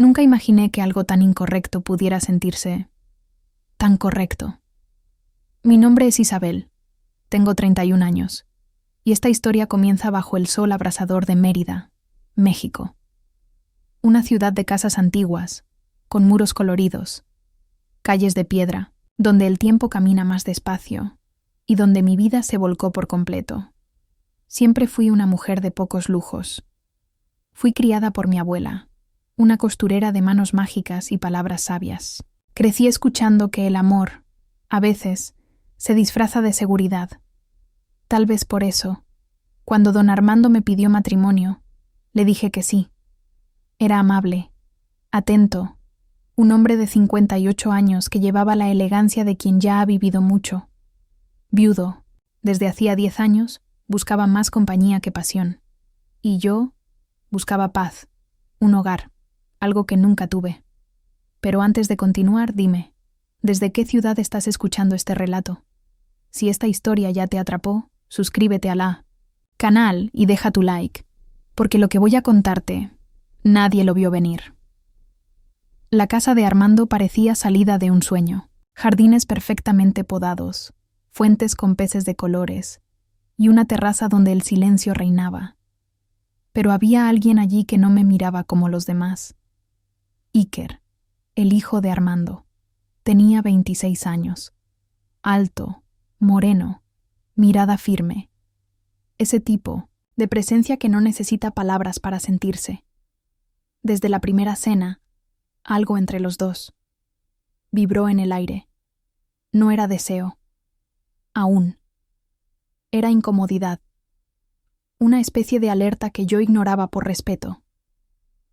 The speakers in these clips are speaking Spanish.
Nunca imaginé que algo tan incorrecto pudiera sentirse tan correcto. Mi nombre es Isabel, tengo 31 años, y esta historia comienza bajo el sol abrasador de Mérida, México. Una ciudad de casas antiguas, con muros coloridos, calles de piedra, donde el tiempo camina más despacio, y donde mi vida se volcó por completo. Siempre fui una mujer de pocos lujos. Fui criada por mi abuela, una costurera de manos mágicas y palabras sabias. Crecí escuchando que el amor, a veces, se disfraza de seguridad. Tal vez por eso, cuando don Armando me pidió matrimonio, le dije que sí. Era amable, atento, un hombre de 58 años que llevaba la elegancia de quien ya ha vivido mucho. Viudo, desde hacía 10 años, buscaba más compañía que pasión. Y yo buscaba paz, un hogar, algo que nunca tuve. Pero antes de continuar, dime, ¿desde qué ciudad estás escuchando este relato? Si esta historia ya te atrapó, suscríbete a la canal y deja tu like, porque lo que voy a contarte, nadie lo vio venir. La casa de Armando parecía salida de un sueño. Jardines perfectamente podados, fuentes con peces de colores, y una terraza donde el silencio reinaba. Pero había alguien allí que no me miraba como los demás. Iker, el hijo de Armando. Tenía 26 años. Alto, moreno, mirada firme. Ese tipo, de presencia que no necesita palabras para sentirse. Desde la primera cena, algo entre los dos. Vibró en el aire. No era deseo. Aún. Era incomodidad. Una especie de alerta que yo ignoraba por respeto.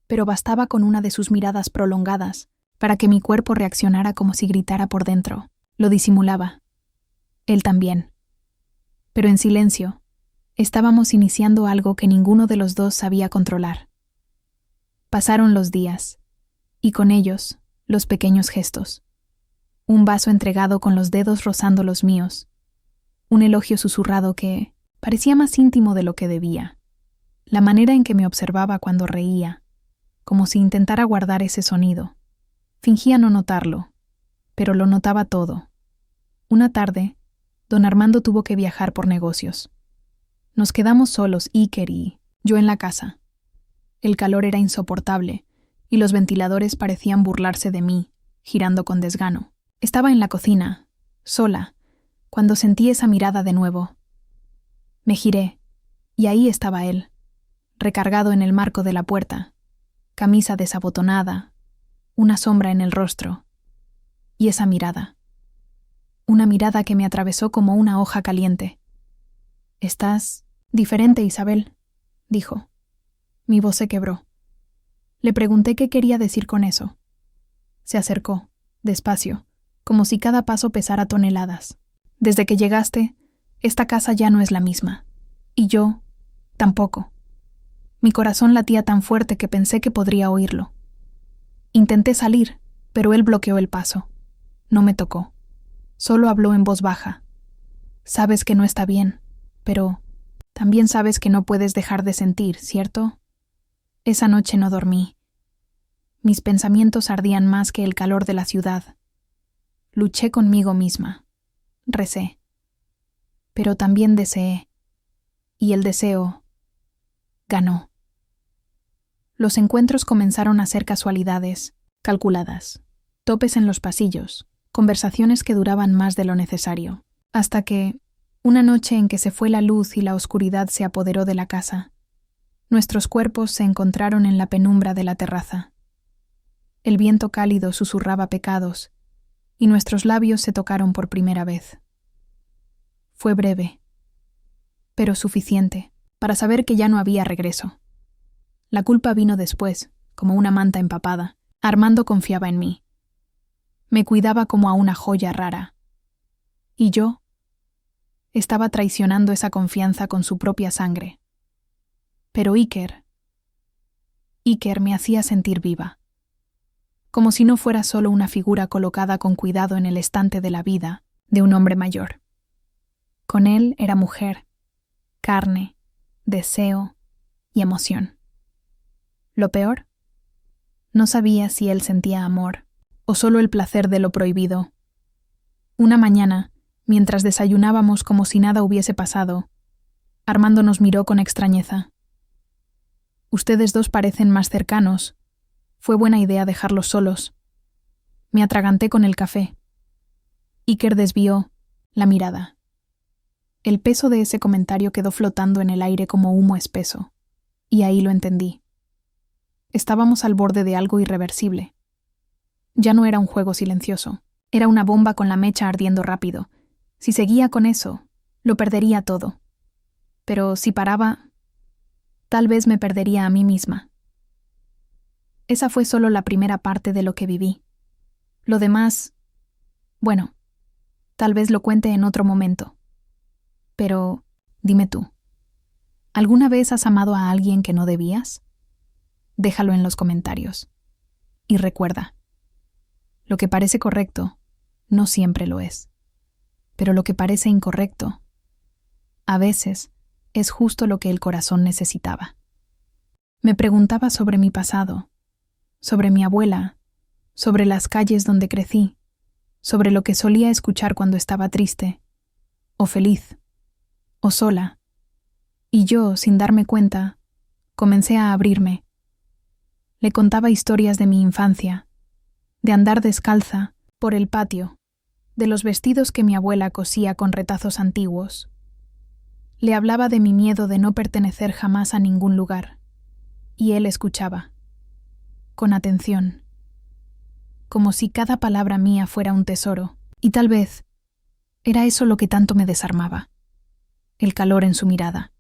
Pero bastaba con una de sus miradas prolongadas para que mi cuerpo reaccionara como si gritara por dentro. Lo disimulaba. Él también. Pero en silencio, estábamos iniciando algo que ninguno de los dos sabía controlar. Pasaron los días, y con ellos, los pequeños gestos. Un vaso entregado con los dedos rozando los míos. Un elogio susurrado que parecía más íntimo de lo que debía. La manera en que me observaba cuando reía, como si intentara guardar ese sonido. Fingía no notarlo, pero lo notaba todo. Una tarde, don Armando tuvo que viajar por negocios. Nos quedamos solos, Iker y yo en la casa. El calor era insoportable, y los ventiladores parecían burlarse de mí, girando con desgano. Estaba en la cocina, sola, cuando sentí esa mirada de nuevo. Me giré, y ahí estaba él, recargado en el marco de la puerta, camisa desabotonada, una sombra en el rostro, y esa mirada. Una mirada que me atravesó como una hoja caliente. «Estás diferente, Isabel», dijo. Mi voz se quebró. Le pregunté qué quería decir con eso. Se acercó, despacio, como si cada paso pesara toneladas. «Desde que llegaste, esta casa ya no es la misma. Y yo, tampoco». Mi corazón latía tan fuerte que pensé que podría oírlo. Intenté salir, pero él bloqueó el paso. No me tocó. Solo habló en voz baja. «Sabes que no está bien, pero también sabes que no puedes dejar de sentir, ¿cierto?» Esa noche no dormí. Mis pensamientos ardían más que el calor de la ciudad. Luché conmigo misma. Recé. Pero también deseé. Y el deseo ganó. Los encuentros comenzaron a ser casualidades, calculadas, topes en los pasillos, conversaciones que duraban más de lo necesario, hasta que, una noche en que se fue la luz y la oscuridad se apoderó de la casa, nuestros cuerpos se encontraron en la penumbra de la terraza. El viento cálido susurraba pecados, y nuestros labios se tocaron por primera vez. Fue breve, pero suficiente para saber que ya no había regreso. La culpa vino después, como una manta empapada. Armando confiaba en mí. Me cuidaba como a una joya rara. Y yo estaba traicionando esa confianza con su propia sangre. Pero Iker me hacía sentir viva. Como si no fuera solo una figura colocada con cuidado en el estante de la vida de un hombre mayor. Con él era mujer, carne, deseo y emoción. Lo peor, No sabía si él sentía amor o solo el placer de lo prohibido. Una mañana, mientras desayunábamos como si nada hubiese pasado, Armando nos miró con extrañeza. «Ustedes dos parecen más cercanos. Fue buena idea dejarlos solos». Me atraganté con el café. Iker desvió la mirada. El peso de ese comentario quedó flotando en el aire como humo espeso, y ahí lo entendí. Estábamos al borde de algo irreversible. Ya no era un juego silencioso, era una bomba con la mecha ardiendo rápido. Si seguía con eso, lo perdería todo. Pero si paraba, tal vez me perdería a mí misma. Esa fue solo la primera parte de lo que viví. Lo demás, bueno, tal vez lo cuente en otro momento. Pero, dime tú, ¿alguna vez has amado a alguien que no debías? Déjalo en los comentarios. Y recuerda, lo que parece correcto no siempre lo es. Pero lo que parece incorrecto, a veces, es justo lo que el corazón necesitaba. Me preguntaba sobre mi pasado, sobre mi abuela, sobre las calles donde crecí, sobre lo que solía escuchar cuando estaba triste, o feliz, o sola. Y yo, sin darme cuenta, comencé a abrirme. Le contaba historias de mi infancia, de andar descalza por el patio, de los vestidos que mi abuela cosía con retazos antiguos. Le hablaba de mi miedo de no pertenecer jamás a ningún lugar, y él escuchaba, con atención, como si cada palabra mía fuera un tesoro, y tal vez era eso lo que tanto me desarmaba, el calor en su mirada,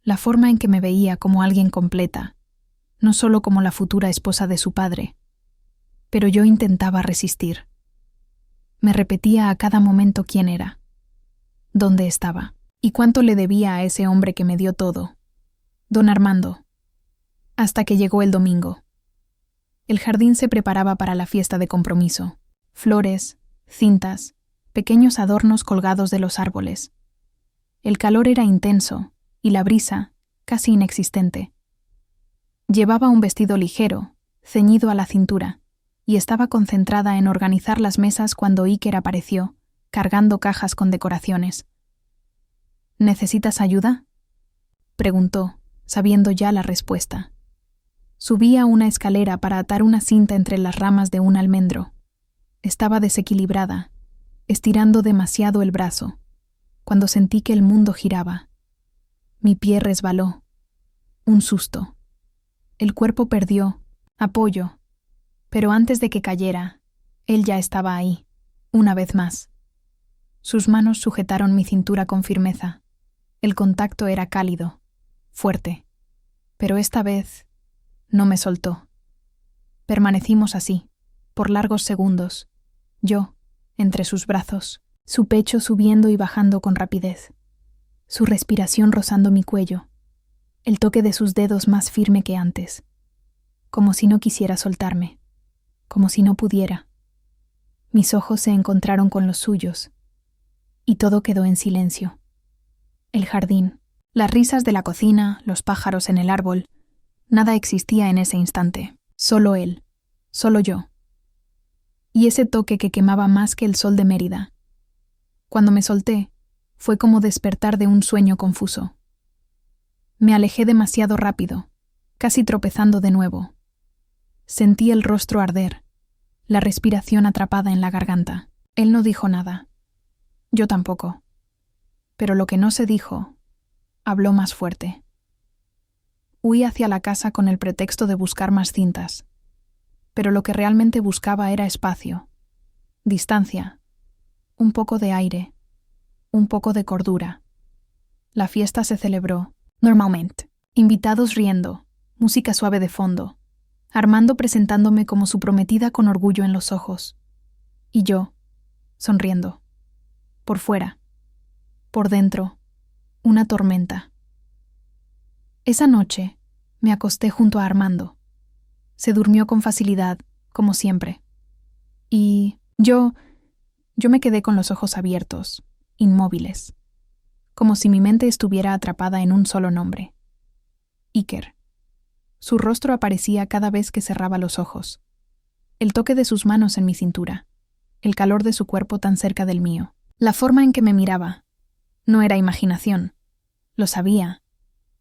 la forma en que me veía como alguien completa, no solo como la futura esposa de su padre. Pero yo intentaba resistir. Me repetía a cada momento quién era, dónde estaba, y cuánto le debía a ese hombre que me dio todo, don Armando, hasta que llegó el domingo. El jardín se preparaba para la fiesta de compromiso. Flores, cintas, pequeños adornos colgados de los árboles. El calor era intenso y la brisa casi inexistente. Llevaba un vestido ligero, ceñido a la cintura, y estaba concentrada en organizar las mesas cuando Iker apareció, cargando cajas con decoraciones. «¿Necesitas ayuda?», preguntó, sabiendo ya la respuesta. Subía una escalera para atar una cinta entre las ramas de un almendro. Estaba desequilibrada, estirando demasiado el brazo, cuando sentí que el mundo giraba. Mi pie resbaló. Un susto. El cuerpo perdió apoyo, pero antes de que cayera, él ya estaba ahí, una vez más. Sus manos sujetaron mi cintura con firmeza. El contacto era cálido, fuerte, pero esta vez no me soltó. Permanecimos así, por largos segundos, yo, entre sus brazos, su pecho subiendo y bajando con rapidez, su respiración rozando mi cuello, el toque de sus dedos más firme que antes, como si no quisiera soltarme, como si no pudiera. Mis ojos se encontraron con los suyos, y todo quedó en silencio. El jardín, las risas de la cocina, los pájaros en el árbol, nada existía en ese instante, solo él, solo yo. Y ese toque que quemaba más que el sol de Mérida. Cuando me solté, fue como despertar de un sueño confuso. Me alejé demasiado rápido, casi tropezando de nuevo. Sentí el rostro arder, la respiración atrapada en la garganta. Él no dijo nada. Yo tampoco. Pero lo que no se dijo, habló más fuerte. Huí hacia la casa con el pretexto de buscar más cintas. Pero lo que realmente buscaba era espacio, distancia, un poco de aire, un poco de cordura. La fiesta se celebró, normalmente. Invitados riendo, música suave de fondo, Armando presentándome como su prometida con orgullo en los ojos. Y yo, sonriendo. Por fuera, por dentro, una tormenta. Esa noche me acosté junto a Armando. Se durmió con facilidad, como siempre. Y yo me quedé con los ojos abiertos, inmóviles, como si mi mente estuviera atrapada en un solo nombre. Iker. Su rostro aparecía cada vez que cerraba los ojos. El toque de sus manos en mi cintura. El calor de su cuerpo tan cerca del mío. La forma en que me miraba. No era imaginación. Lo sabía.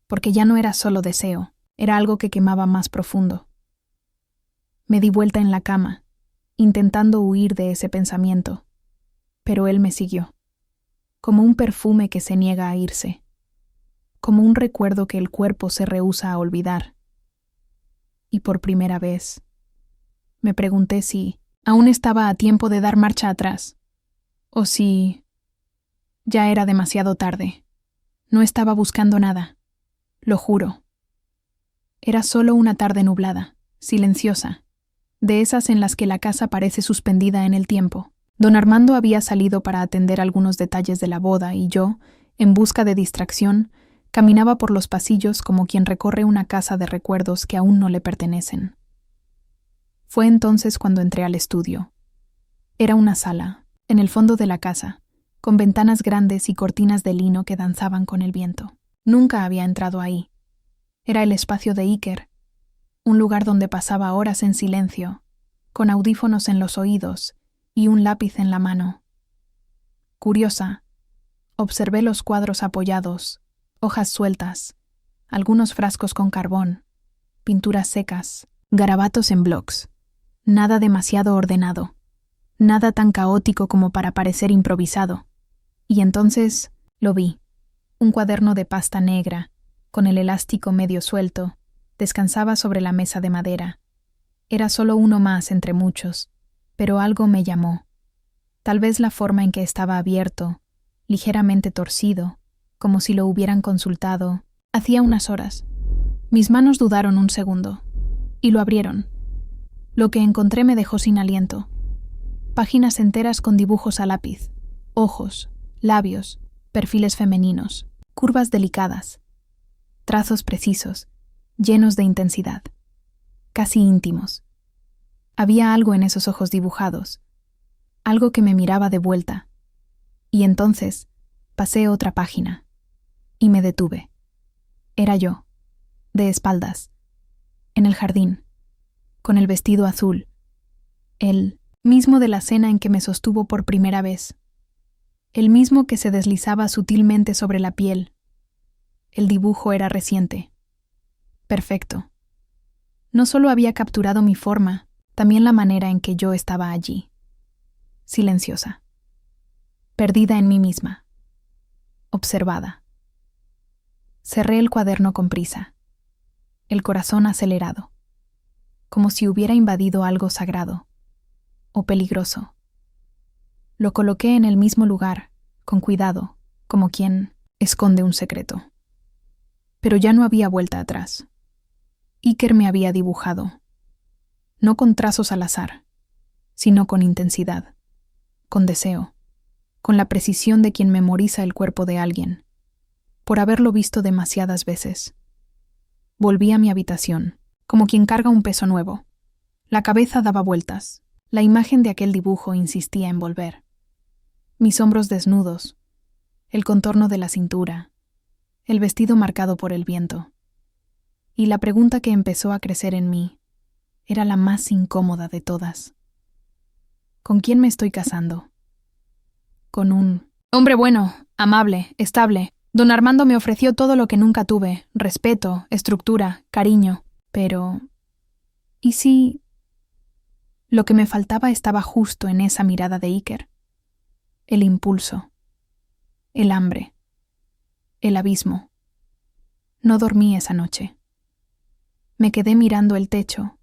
Porque ya no era solo deseo. Era algo que quemaba más profundo. Me di vuelta en la cama, intentando huir de ese pensamiento. Pero él me siguió. Como un perfume que se niega a irse. Como un recuerdo que el cuerpo se rehúsa a olvidar. Y por primera vez, me pregunté si aún estaba a tiempo de dar marcha atrás, o si ya era demasiado tarde. No estaba buscando nada, lo juro. Era solo una tarde nublada, silenciosa, de esas en las que la casa parece suspendida en el tiempo. Don Armando había salido para atender algunos detalles de la boda y yo, en busca de distracción, caminaba por los pasillos como quien recorre una casa de recuerdos que aún no le pertenecen. Fue entonces cuando entré al estudio. Era una sala, en el fondo de la casa, con ventanas grandes y cortinas de lino que danzaban con el viento. Nunca había entrado ahí. Era el espacio de Iker, un lugar donde pasaba horas en silencio, con audífonos en los oídos y un lápiz en la mano. Curiosa, observé los cuadros apoyados, hojas sueltas, algunos frascos con carbón, pinturas secas, garabatos en blocs. Nada demasiado ordenado, nada tan caótico como para parecer improvisado. Y entonces lo vi, un cuaderno de pasta negra, con el elástico medio suelto, descansaba sobre la mesa de madera. Era solo uno más entre muchos, pero algo me llamó. Tal vez la forma en que estaba abierto, ligeramente torcido, como si lo hubieran consultado, hacía unas horas. Mis manos dudaron un segundo, y lo abrieron. Lo que encontré me dejó sin aliento. Páginas enteras con dibujos a lápiz, ojos, labios, perfiles femeninos, curvas delicadas, trazos precisos, llenos de intensidad, casi íntimos. Había algo en esos ojos dibujados, algo que me miraba de vuelta. Y entonces pasé otra página, y me detuve. Era yo, de espaldas, en el jardín, con el vestido azul, el mismo de la cena en que me sostuvo por primera vez, el mismo que se deslizaba sutilmente sobre la piel. El dibujo era reciente, perfecto. No solo había capturado mi forma, también la manera en que yo estaba allí, silenciosa, perdida en mí misma, observada. Cerré el cuaderno con prisa, el corazón acelerado, como si hubiera invadido algo sagrado o peligroso. Lo coloqué en el mismo lugar, con cuidado, como quien esconde un secreto. Pero ya no había vuelta atrás. Iker me había dibujado, no con trazos al azar, sino con intensidad, con deseo, con la precisión de quien memoriza el cuerpo de alguien, por haberlo visto demasiadas veces. Volví a mi habitación, como quien carga un peso nuevo. La cabeza daba vueltas. La imagen de aquel dibujo insistía en volver. Mis hombros desnudos, el contorno de la cintura, el vestido marcado por el viento. Y la pregunta que empezó a crecer en mí era la más incómoda de todas. ¿Con quién me estoy casando? Con un hombre bueno, amable, estable. Don Armando me ofreció todo lo que nunca tuve: respeto, estructura, cariño. Pero ¿y si lo que me faltaba estaba justo en esa mirada de Iker? El impulso, el hambre, el abismo. No dormí esa noche. Me quedé mirando el techo,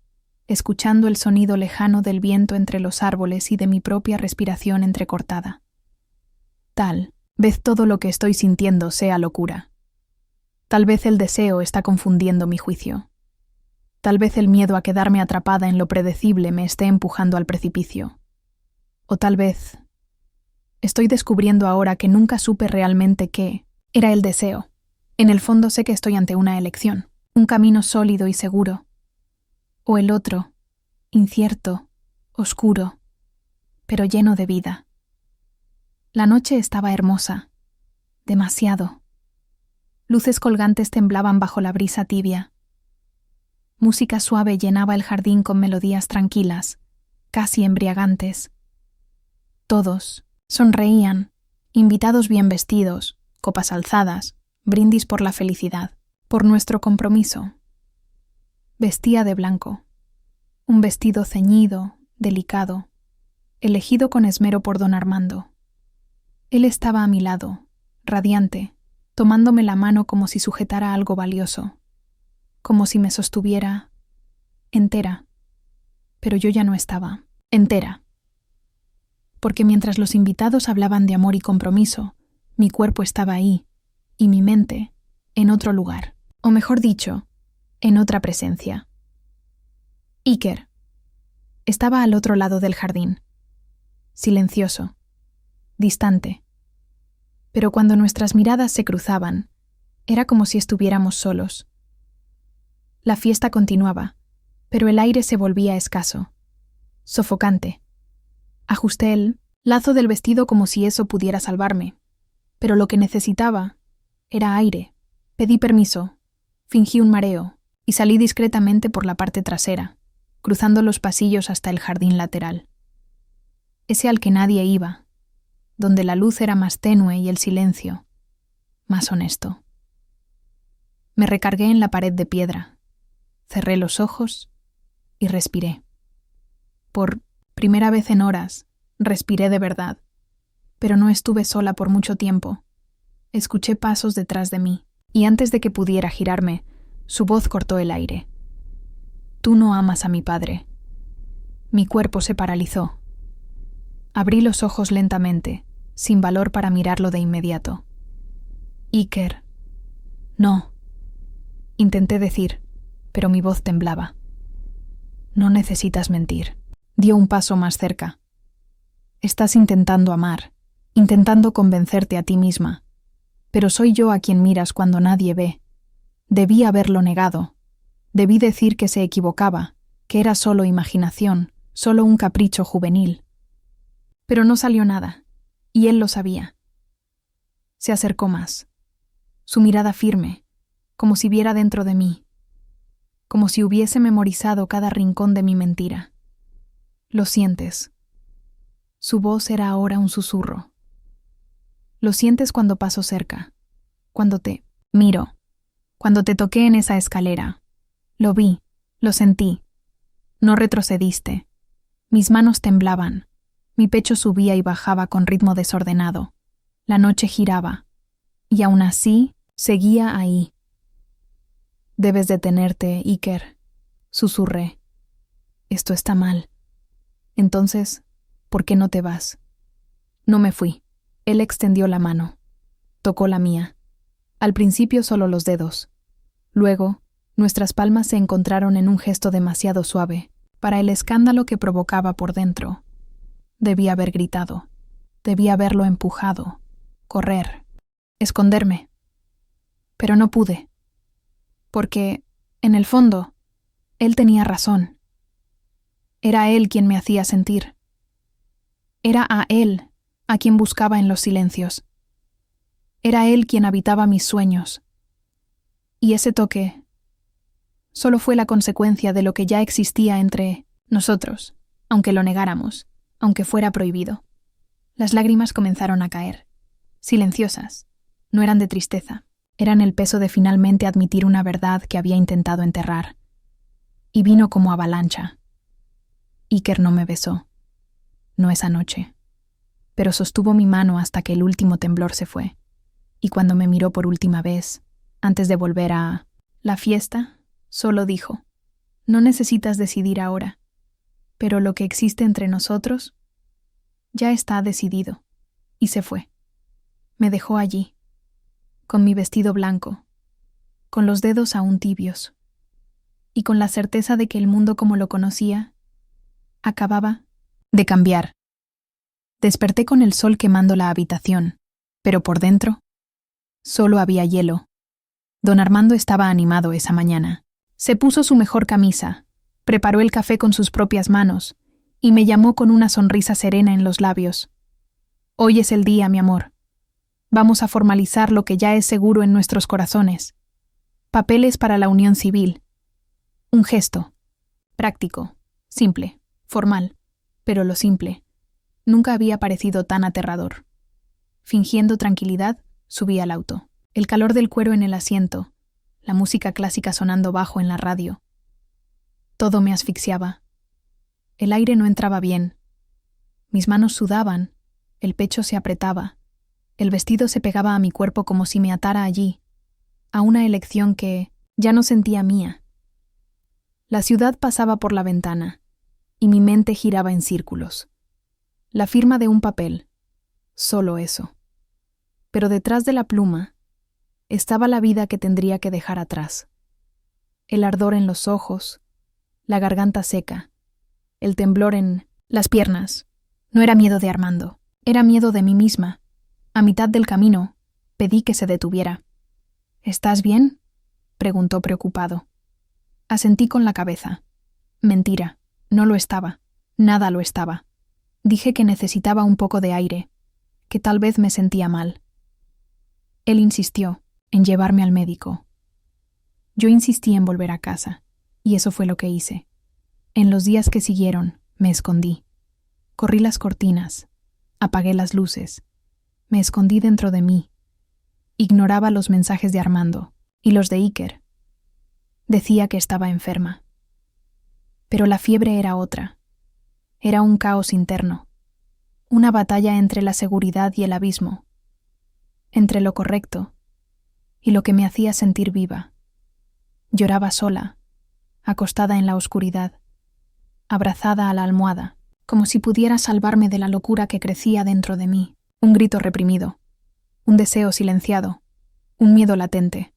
escuchando el sonido lejano del viento entre los árboles y de mi propia respiración entrecortada. Tal vez todo lo que estoy sintiendo sea locura. Tal vez el deseo está confundiendo mi juicio. Tal vez el miedo a quedarme atrapada en lo predecible me esté empujando al precipicio. O tal vez estoy descubriendo ahora que nunca supe realmente qué era el deseo. En el fondo sé que estoy ante una elección, un camino sólido y seguro. O el otro, incierto, oscuro, pero lleno de vida. La noche estaba hermosa, demasiado. Luces colgantes temblaban bajo la brisa tibia. Música suave llenaba el jardín con melodías tranquilas, casi embriagantes. Todos sonreían, invitados bien vestidos, copas alzadas, brindis por la felicidad, por nuestro compromiso. Vestía de blanco, un vestido ceñido, delicado, elegido con esmero por don Armando. Él estaba a mi lado, radiante, tomándome la mano como si sujetara algo valioso, como si me sostuviera entera. Pero yo ya no estaba entera. Porque mientras los invitados hablaban de amor y compromiso, mi cuerpo estaba ahí, y mi mente en otro lugar, o mejor dicho, en otra presencia. Iker estaba al otro lado del jardín, silencioso, distante. Pero cuando nuestras miradas se cruzaban, era como si estuviéramos solos. La fiesta continuaba, pero el aire se volvía escaso, sofocante. Ajusté el lazo del vestido como si eso pudiera salvarme, pero lo que necesitaba era aire. Pedí permiso, fingí un mareo y salí discretamente por la parte trasera, cruzando los pasillos hasta el jardín lateral. Ese al que nadie iba, donde la luz era más tenue y el silencio más honesto. Me recargué en la pared de piedra, cerré los ojos y respiré. Por primera vez en horas, respiré de verdad, pero no estuve sola por mucho tiempo. Escuché pasos detrás de mí, y antes de que pudiera girarme, su voz cortó el aire. «Tú no amas a mi padre». Mi cuerpo se paralizó. Abrí los ojos lentamente, sin valor para mirarlo de inmediato. «Iker». «No», intenté decir, pero mi voz temblaba. «No necesitas mentir». Dio un paso más cerca. «Estás intentando amar, intentando convencerte a ti misma, pero soy yo a quien miras cuando nadie ve. Debí haberlo negado. Debí decir que se equivocaba, que era solo imaginación, solo un capricho juvenil. Pero no salió nada, y él lo sabía. Se acercó más, su mirada firme, como si viera dentro de mí, como si hubiese memorizado cada rincón de mi mentira. «Lo sientes». Su voz era ahora un susurro. «Lo sientes cuando paso cerca, cuando te miro, cuando te toqué en esa escalera. Lo vi, lo sentí. No retrocediste. Mis manos temblaban, mi pecho subía y bajaba con ritmo desordenado. La noche giraba, y aún así seguía ahí». «Debes detenerte, Iker», susurré. «Esto está mal». «Entonces, ¿por qué no te vas?» No me fui. Él extendió la mano. Tocó la mía. Al principio solo los dedos. Luego, nuestras palmas se encontraron en un gesto demasiado suave para el escándalo que provocaba por dentro. Debí haber gritado. Debí haberlo empujado. Correr. Esconderme. Pero no pude. Porque, en el fondo, él tenía razón. Era él quien me hacía sentir. Era a él a quien buscaba en los silencios. Era él quien habitaba mis sueños. Y ese toque solo fue la consecuencia de lo que ya existía entre nosotros, aunque lo negáramos, aunque fuera prohibido. Las lágrimas comenzaron a caer, silenciosas. No eran de tristeza, eran el peso de finalmente admitir una verdad que había intentado enterrar. Y vino como avalancha. Iker no me besó, no esa noche, pero sostuvo mi mano hasta que el último temblor se fue, y cuando me miró por última vez, antes de volver a la fiesta, solo dijo: «No necesitas decidir ahora, pero lo que existe entre nosotros ya está decidido», y se fue. Me dejó allí, con mi vestido blanco, con los dedos aún tibios, y con la certeza de que el mundo como lo conocía acababa de cambiar. Desperté con el sol quemando la habitación, pero por dentro solo había hielo. Don Armando estaba animado esa mañana. Se puso su mejor camisa, preparó el café con sus propias manos y me llamó con una sonrisa serena en los labios. «Hoy es el día, mi amor. Vamos a formalizar lo que ya es seguro en nuestros corazones. Papeles para la unión civil. Un gesto. Práctico, simple, formal, pero lo simple nunca había parecido tan aterrador. Fingiendo tranquilidad, subí al auto. El calor del cuero en el asiento, la música clásica sonando bajo en la radio. Todo me asfixiaba. El aire no entraba bien. Mis manos sudaban, el pecho se apretaba, el vestido se pegaba a mi cuerpo como si me atara allí, a una elección que ya no sentía mía. La ciudad pasaba por la ventana, y mi mente giraba en círculos. La firma de un papel, solo eso. Pero detrás de la pluma estaba la vida que tendría que dejar atrás. El ardor en los ojos, la garganta seca, el temblor en las piernas. No era miedo de Armando, era miedo de mí misma. A mitad del camino, pedí que se detuviera. ¿Estás bien?, preguntó preocupado. Asentí con la cabeza. Mentira, no lo estaba. Nada lo estaba. Dije que necesitaba un poco de aire, que tal vez me sentía mal. Él insistió en llevarme al médico. Yo insistí en volver a casa, y eso fue lo que hice. En los días que siguieron, me escondí. Corrí las cortinas, apagué las luces, me escondí dentro de mí. Ignoraba los mensajes de Armando y los de Iker. Decía que estaba enferma. Pero la fiebre era otra. Era un caos interno, una batalla entre la seguridad y el abismo, entre lo correcto y lo que me hacía sentir viva. Lloraba sola, acostada en la oscuridad, abrazada a la almohada, como si pudiera salvarme de la locura que crecía dentro de mí. Un grito reprimido, un deseo silenciado, un miedo latente.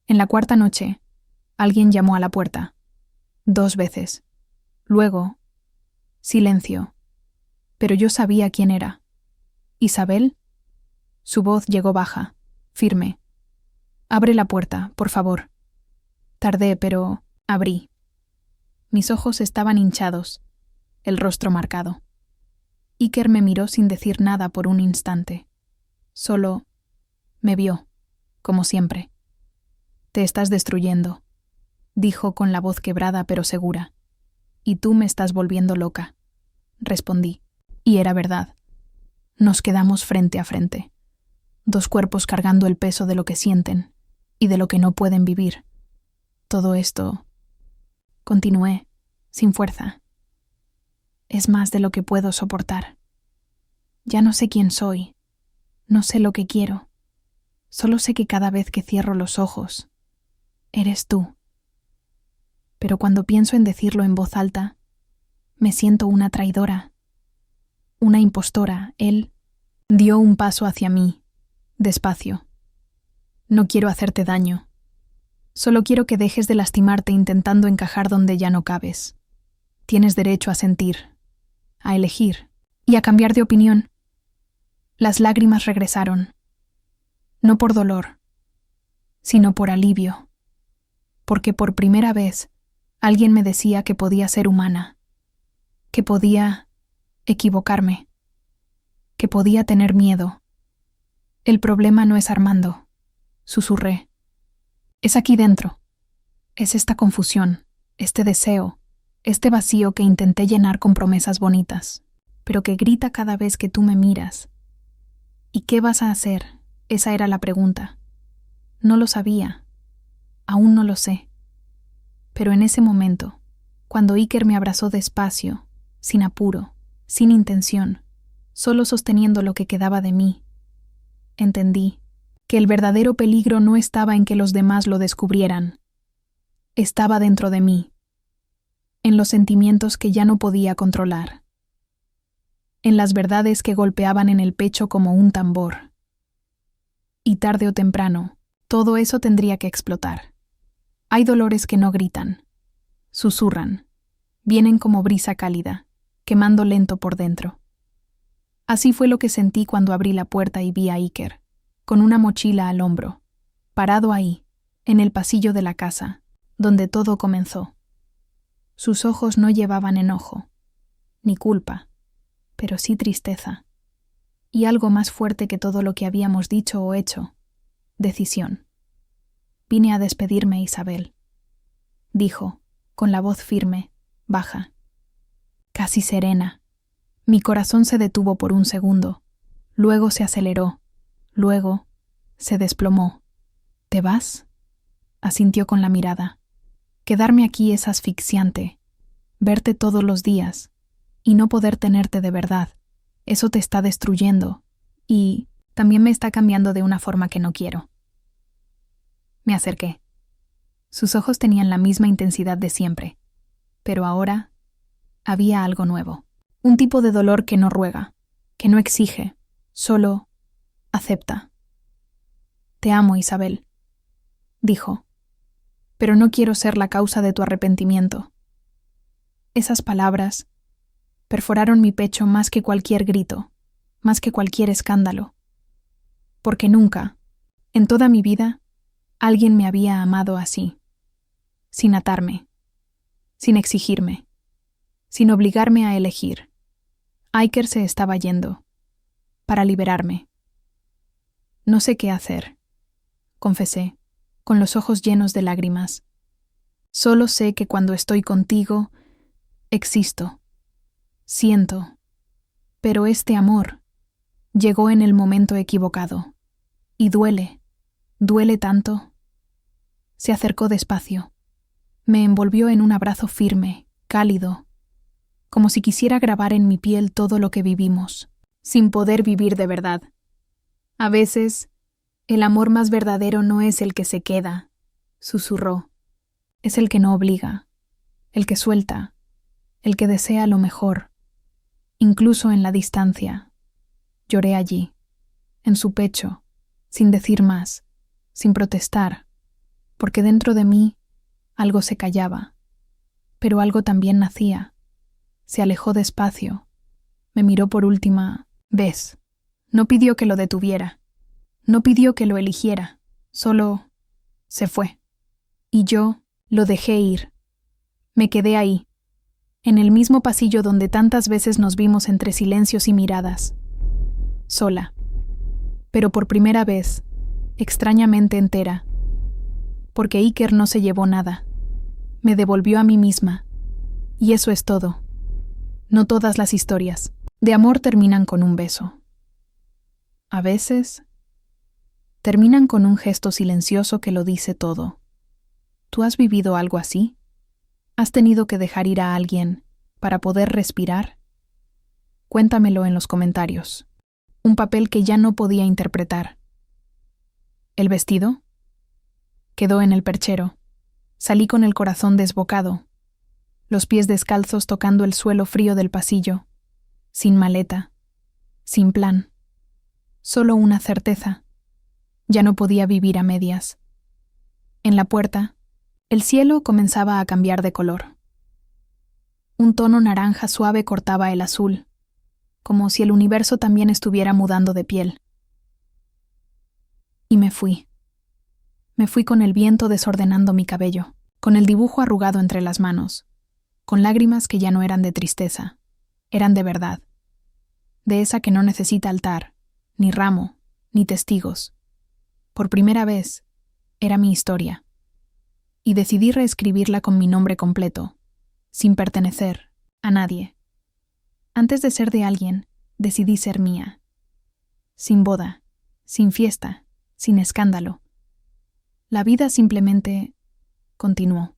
En la cuarta noche, alguien llamó a la puerta. 2 veces. Luego, silencio. Pero yo sabía quién era. ¿Isabel? Su voz llegó baja, firme. «Abre la puerta, por favor». Tardé, pero abrí. Mis ojos estaban hinchados, el rostro marcado. Iker me miró sin decir nada por un instante. Solo me vio, como siempre. «Te estás destruyendo», dijo con la voz quebrada pero segura. «Y tú me estás volviendo loca», respondí. Y era verdad. Nos quedamos frente a frente. 2 cuerpos cargando el peso de lo que sienten y de lo que no pueden vivir. Todo esto, continué, sin fuerza, es más de lo que puedo soportar. Ya no sé quién soy, no sé lo que quiero. Solo sé que cada vez que cierro los ojos, eres tú. Pero cuando pienso en decirlo en voz alta, me siento una traidora, una impostora. Él dio un paso hacia mí, despacio. «No quiero hacerte daño. Solo quiero que dejes de lastimarte intentando encajar donde ya no cabes. Tienes derecho a sentir, a elegir y a cambiar de opinión». Las lágrimas regresaron. No por dolor, sino por alivio. Porque por primera vez alguien me decía que podía ser humana, que podía equivocarme, que podía tener miedo. «El problema no es Armando», susurré. «Es aquí dentro. Es esta confusión, este deseo, este vacío que intenté llenar con promesas bonitas, pero que grita cada vez que tú me miras». «¿Y qué vas a hacer?», esa era la pregunta. No lo sabía. Aún no lo sé. Pero en ese momento, cuando Iker me abrazó despacio, sin apuro, sin intención, solo sosteniendo lo que quedaba de mí, entendí que el verdadero peligro no estaba en que los demás lo descubrieran. Estaba dentro de mí, en los sentimientos que ya no podía controlar, en las verdades que golpeaban en el pecho como un tambor. Y tarde o temprano, todo eso tendría que explotar. Hay dolores que no gritan, susurran, vienen como brisa cálida, quemando lento por dentro. Así fue lo que sentí cuando abrí la puerta y vi a Iker, con una mochila al hombro, parado ahí, en el pasillo de la casa, donde todo comenzó. Sus ojos no llevaban enojo, ni culpa, pero sí tristeza, y algo más fuerte que todo lo que habíamos dicho o hecho, decisión. «Vine a despedirme, Isabel», dijo, con la voz firme, baja, casi serena. Mi corazón se detuvo por un segundo, luego se aceleró, luego se desplomó. ¿Te vas?, asintió con la mirada. Quedarme aquí es asfixiante. Verte todos los días y no poder tenerte de verdad, eso te está destruyendo y también me está cambiando de una forma que no quiero. Me acerqué. Sus ojos tenían la misma intensidad de siempre, pero ahora había algo nuevo. Un tipo de dolor que no ruega, que no exige, solo acepta. Te amo, Isabel, dijo, pero no quiero ser la causa de tu arrepentimiento. Esas palabras perforaron mi pecho más que cualquier grito, más que cualquier escándalo, porque nunca, en toda mi vida, alguien me había amado así, sin atarme, sin exigirme, sin obligarme a elegir. Iker se estaba yendo, para liberarme. No sé qué hacer, confesé, con los ojos llenos de lágrimas. Solo sé que cuando estoy contigo, existo, siento, pero este amor llegó en el momento equivocado, y duele tanto. Se acercó despacio, me envolvió en un abrazo firme, cálido, como si quisiera grabar en mi piel todo lo que vivimos, sin poder vivir de verdad. A veces, el amor más verdadero no es el que se queda, susurró, es el que no obliga, el que suelta, el que desea lo mejor, incluso en la distancia. Lloré allí, en su pecho, sin decir más, sin protestar, porque dentro de mí algo se callaba, pero algo también nacía. Se alejó despacio, me miró por última vez. No pidió que lo detuviera, no pidió que lo eligiera, solo se fue. Y yo lo dejé ir. Me quedé ahí, en el mismo pasillo donde tantas veces nos vimos entre silencios y miradas, sola, pero por primera vez, extrañamente entera, porque Iker no se llevó nada, me devolvió a mí misma, y eso es todo. No todas las historias de amor terminan con un beso. A veces, terminan con un gesto silencioso que lo dice todo. ¿Tú has vivido algo así? ¿Has tenido que dejar ir a alguien para poder respirar? Cuéntamelo en los comentarios. Un papel que ya no podía interpretar. ¿El vestido? Quedó en el perchero. Salí con el corazón desbocado, los pies descalzos tocando el suelo frío del pasillo, sin maleta, sin plan. Solo una certeza. Ya no podía vivir a medias. En la puerta, el cielo comenzaba a cambiar de color. Un tono naranja suave cortaba el azul, como si el universo también estuviera mudando de piel. Y me fui. Me fui con el viento desordenando mi cabello, con el dibujo arrugado entre las manos, con lágrimas que ya no eran de tristeza, eran de verdad, de esa que no necesita altar, ni ramo, ni testigos. Por primera vez, era mi historia, y decidí reescribirla con mi nombre completo, sin pertenecer a nadie. Antes de ser de alguien, decidí ser mía. Sin boda, sin fiesta, sin escándalo. La vida simplemente continuó.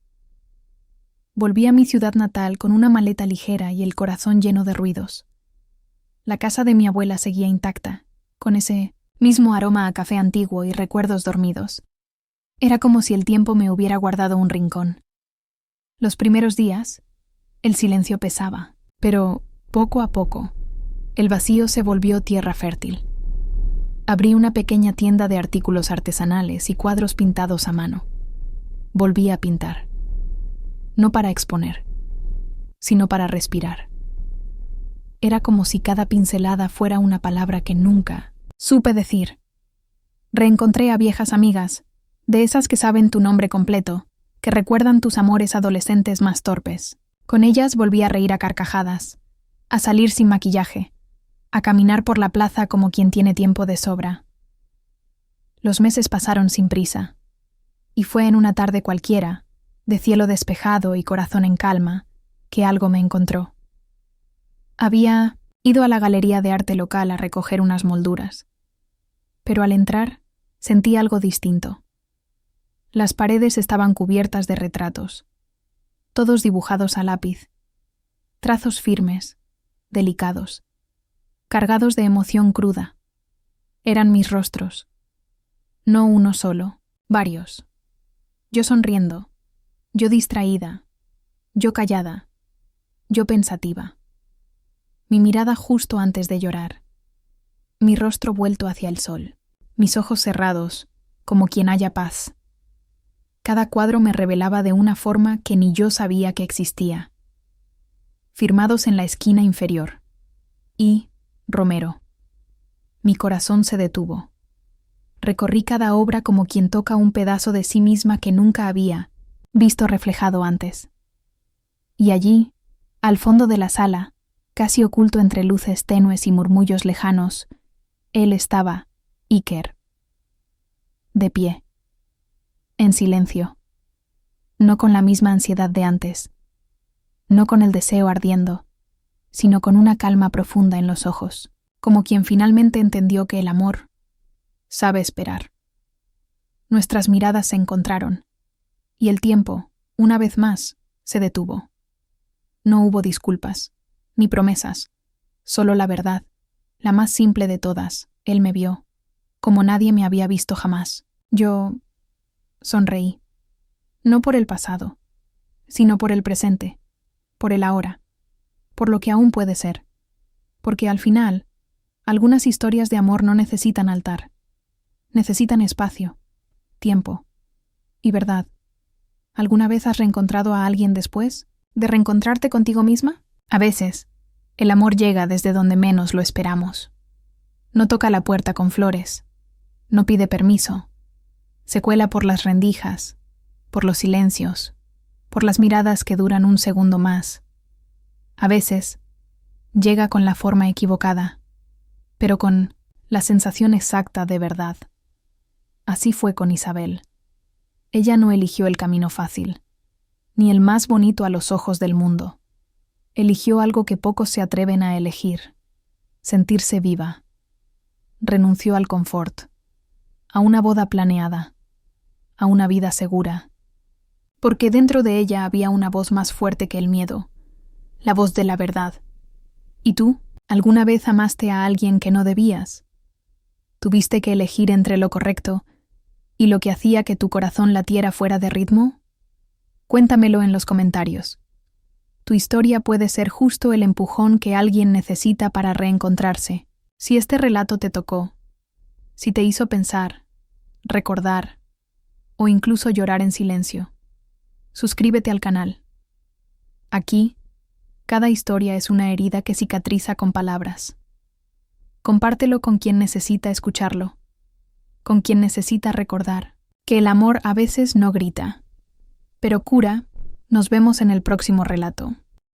Volví a mi ciudad natal con una maleta ligera y el corazón lleno de ruidos. La casa de mi abuela seguía intacta, con ese mismo aroma a café antiguo y recuerdos dormidos. Era como si el tiempo me hubiera guardado un rincón. Los primeros días, el silencio pesaba, pero poco a poco, el vacío se volvió tierra fértil. Abrí una pequeña tienda de artículos artesanales y cuadros pintados a mano. Volví a pintar. No para exponer, sino para respirar. Era como si cada pincelada fuera una palabra que nunca supe decir. Reencontré a viejas amigas, de esas que saben tu nombre completo, que recuerdan tus amores adolescentes más torpes. Con ellas volví a reír a carcajadas, a salir sin maquillaje, a caminar por la plaza como quien tiene tiempo de sobra. Los meses pasaron sin prisa, y fue en una tarde cualquiera, de cielo despejado y corazón en calma, que algo me encontró. Había ido a la galería de arte local a recoger unas molduras, pero al entrar sentí algo distinto. Las paredes estaban cubiertas de retratos, todos dibujados a lápiz, trazos firmes, delicados, cargados de emoción cruda. Eran mis rostros, no uno solo, varios. Yo sonriendo, yo distraída, yo callada, yo pensativa. Mi mirada justo antes de llorar, mi rostro vuelto hacia el sol, mis ojos cerrados, como quien halla paz. Cada cuadro me revelaba de una forma que ni yo sabía que existía. Firmados en la esquina inferior. Y Romero. Mi corazón se detuvo. Recorrí cada obra como quien toca un pedazo de sí misma que nunca había visto reflejado antes. Y allí, al fondo de la sala, casi oculto entre luces tenues y murmullos lejanos, él estaba, Iker. De pie. En silencio. No con la misma ansiedad de antes. No con el deseo ardiendo, sino con una calma profunda en los ojos, como quien finalmente entendió que el amor sabe esperar. Nuestras miradas se encontraron, y el tiempo, una vez más, se detuvo. No hubo disculpas, ni promesas, solo la verdad, la más simple de todas. Él me vio, como nadie me había visto jamás. Yo sonreí, no por el pasado, sino por el presente, por el ahora, por lo que aún puede ser, porque al final, algunas historias de amor no necesitan altar, necesitan espacio, tiempo y verdad. ¿Alguna vez has reencontrado a alguien después de reencontrarte contigo misma? A veces, el amor llega desde donde menos lo esperamos. No toca la puerta con flores, no pide permiso, se cuela por las rendijas, por los silencios, por las miradas que duran un segundo más. A veces, llega con la forma equivocada, pero con la sensación exacta de verdad. Así fue con Isabel. Ella no eligió el camino fácil, ni el más bonito a los ojos del mundo. Eligió algo que pocos se atreven a elegir, sentirse viva. Renunció al confort, a una boda planeada, a una vida segura, porque dentro de ella había una voz más fuerte que el miedo, la voz de la verdad. ¿Y tú? ¿Alguna vez amaste a alguien que no debías? ¿Tuviste que elegir entre lo correcto y lo que hacía que tu corazón latiera fuera de ritmo? Cuéntamelo en los comentarios. Tu historia puede ser justo el empujón que alguien necesita para reencontrarse. Si este relato te tocó, si te hizo pensar, recordar o incluso llorar en silencio, suscríbete al canal. Aquí, cada historia es una herida que cicatriza con palabras. Compártelo con quien necesita escucharlo, con quien necesita recordar que el amor a veces no grita, pero cura. Nos vemos en el próximo relato.